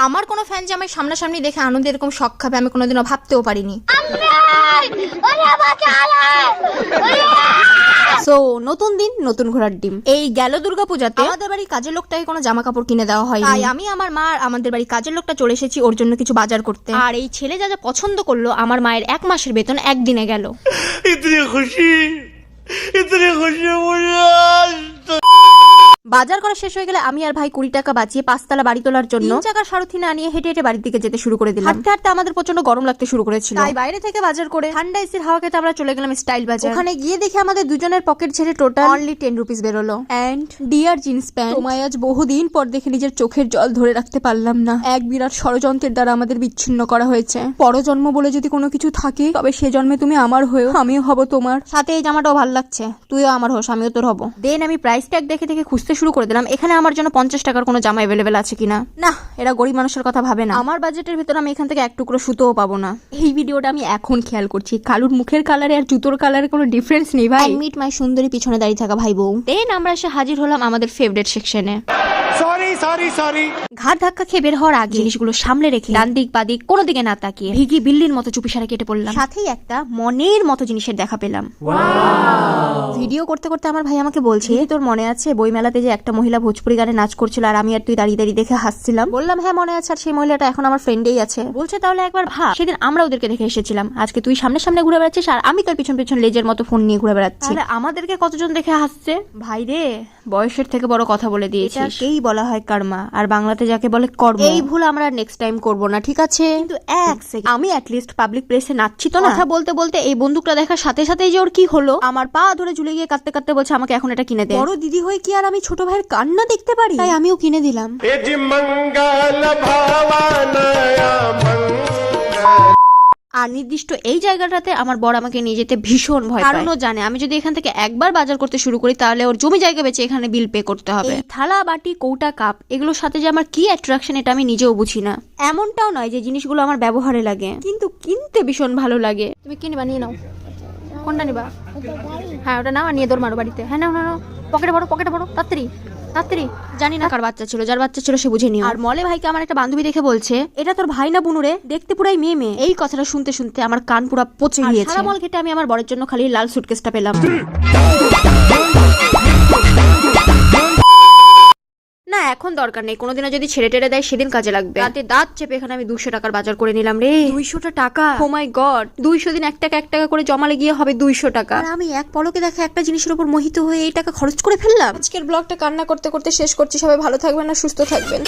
আমার কোনো ফ্যান যে আমার সামনাসামনি দেখে আনন্দে এরকম শখ খাবে আমি কোনোদিনও ভাবতেও পারিনি। সো নতুন দিন নতুন ঘোড়ার ডিম। এই গেল দুর্গাপূজাতে আমাদের বাড়ি কাজের লোকটাকে কোনো জামা কাপড় কিনে দেওয়া হয়, তাই আমি আমার মা আর আমাদের বাড়ি কাজের লোকটা চলে এসেছি ওর জন্য কিছু বাজার করতে। আর এই ছেলে যা যা পছন্দ করলো আমার মায়ের 1 মাসের বেতন একদিনে গেল। বাজার করা শেষ হয়ে গেলে আমি আর ভাই 20 টাকা বাঁচিয়ে 5 তলা বাড়ি তোলার জন্য 3 চাকার সারথি না নিয়ে হেঁটে হেঁটে বাড়ির দিকে যেতে শুরু করে দিলাম। হাঁটতে হাঁটতে আমাদের প্রচন্ড গরম লাগতে শুরু করেছিল, তাই বাইরে থেকে বাজার করে ঠান্ডা এসির হাওয়া খেতে আমরা চলে গেলাম স্টাইল বাজার। ওখানে গিয়ে দেখি আমাদের দুজনের পকেট ছেড়ে টোটাল অনলি 10 রুপিস বেরোলো। এন্ড ডিয়ার জিন্স প্যান্ট, তোমায় আজ বহুদিন পর দেখে নিজের চোখের জল ধরে রাখতে পারলাম না। এক বিরাট ষড়যন্ত্রের দ্বারা আমাদের বিচ্ছিন্ন করা হয়েছে। পরজন্ম বলে যদি কোনো কিছু থাকে তবে সে জন্মে তুমি আমার হয়েও আমিও হব তোমার। সাথে এই জামাটাও ভালো লাগছে, তুইও আমার হোস আমিও তোর হব। দেন আমি প্রাইস ট্যাগ দেখে দেখে খুঁজতে শুরু করে দিলাম এখানে আমার জন্য 50 টাকার কোনো জামা অ্যাভেলেবেল আছে কিনা। না, এরা গরিব মানুষের কথা ভাবে না। আমার বাজেটের ভিতর আমি এখান থেকে এক টুকরো সুতোও পাবো না। এই ভিডিওটা আমি এখন খেয়াল করছি, কালুর মুখের কালারে আর জুতোর কালারে কোনো ডিফারেন্স নেই ভাই। মিট মাই সুন্দরী পিছনে দাঁড়িয়ে থাকা ভাই বউ। দেন আমরা এসে হাজির হলাম আমাদের ফেভারিট সেকশনে। সরি ঘাট ধাক্কা খেয়ে বের হওয়ার আগে জিনিসগুলো সামনে রেখে ডান দিক বা দিক কোনো দিকে না তাকিয়ে ভিগি বিল্লির মতো চুপিসারে কেটে পড়লাম। সাথেই একটা মনের মতো জিনিসের দেখা পেলাম। ভিডিও করতে করতে আমার ভাই আমাকে বলছে, তোর মনে আছে বইমেলাতে যে একটা মহিলা ভোজপুরি গানে নাচ করছিল আর আমি আর তুই দাঁড়িয়ে দাঁড়িয়ে দেখে হাসছিলাম? বললাম হ্যাঁ মনে আছে, আর সেই মহিলাটা এখন আমার ফ্রেন্ডেই আছে। বলছে তাহলে একবার ভাব, সেদিন আমরা ওদেরকে দেখে এসেছিলাম, আজকে তুই সামনে সামনে ঘুরে বেড়াচ্ছিস আর আমি তোর পিছন পিছন লেজের মতো ফোন নিয়ে ঘুরে বেড়াচ্ছি। তাহলে আমাদেরকে কতজন দেখে হাসছে? ভাই রে, বয়সের থেকে বড় কথা বলে দিয়েছিস। এটাকেই বলা হয় কর্মা, আর বাংলাতে যাকে বলে কর্ম। এই ভুল আমরা নেক্সট টাইম করব না, ঠিক আছে? কিন্তু এক সেকেন্ড, আমি অ্যাটলিস্ট পাবলিক প্লেসে নাচছি তো না। কথা বলতে বলতে এই বন্দুকটা দেখার সাথে সাথেই যে ওর কি হলো, আমার পা ধরে ঝুলে গিয়ে কাঁদতে কাঁদতে বলছে আমাকে এখন এটা কিনে দে। বড় দিদি হয়ে কি আর আমি ছোট ভাইয়ের কান্না দেখতে পারি? তাই আমিও কিনে দিলাম। আর নির্দিষ্ট এই জায়গাটাতে আমার বড় আমাকে নিয়ে যেতে ভীষণ ভয় পায়, কারণ ও জানে আমি যদি এখান থেকে একবার বাজার করতে শুরু করি তাহলে ওর জমি জায়গা বেচে এখানে বিল পে করতে হবে। এই থালা বাটি কৌটা কাপ এগুলোর সাথে যে আমার কি অ্যাট্রাকশন এটা আমি নিজেও বুঝি না। এমনটাও নয় যে জিনিসগুলো আমার ব্যবহারে লাগে, কিন্তু কিনতে ভীষণ ভালো লাগে। তুমি কি নিবা? নিয়ে নাও। কোনটা নিবা? হ্যাঁ ওটা নাও, আর নিয়ে দৌড় মারো বাড়িতে। হ্যাঁ নাও নাও, পকেটে ভরো তাড়াতাড়ি তাড়াতাড়ি। জানি না কার বাচ্চা ছিল, যার বাচ্চা ছিল সে বুঝে নিও। আর মলে ভাইকে আমার একটা বান্ধবী দেখে বলছে, এটা তোর ভাই না বুনুরে, দেখতে পুরাই মেয়ে। এই কথাটা শুনতে শুনতে আমার কান পুরা পচে গিয়েছে। সারা মল ঘেটে আমি আমার বরের জন্য খালি লাল সুটকেসটা পেলাম। না এখন দরকার নেই, কোনোদিনও যদি ছেড়ে টেড়ে দেয় সেদিন কাজে লাগবে। রাতে দাঁত চেপে এখানে আমি 200 টাকার বাজার করে নিলাম রে। 200 টাকা? ও মাই গড, 200 দিন 1 টাকা করে জমালে গিয়ে হবে 200 টাকা। আর আমি এক পলকে দেখা একটা জিনিসের উপর মোহিত হয়ে এই টাকা খরচ করে ফেললাম। আজকের ব্লগটা কান্না করতে করতে শেষ করছি। সবাই ভালো থাকবেন আর সুস্থ থাকবেন।